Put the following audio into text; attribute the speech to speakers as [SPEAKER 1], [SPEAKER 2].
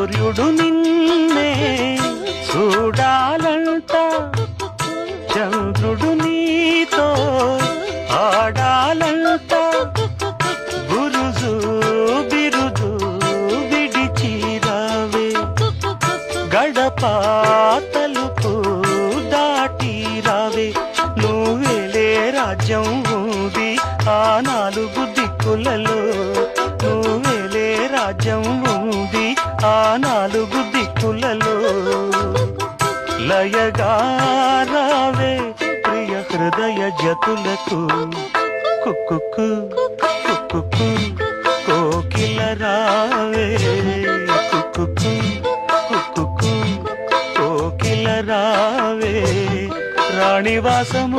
[SPEAKER 1] సూర్యుడు నిన్నే చూడాలంట, చంద్రుడు నీతో ఆడాలంట, బురుజు బిరుదు విడిచిరావే, గడప తలుపు దాటి రావే, నువ్వేలే రాజ్యం ఉంది ఆ నాలుగు దిక్కులలో, నువ్వేలే రాజ్యం ఉంది ఆ నాలుగు దిక్కులలో. లయగా రావే ప్రియ హృదయ జతులకు, కుక్కు కుక్కు కోకిల రావే, కుక్కు కుక్కు కోకిల రావే, రాణివాసము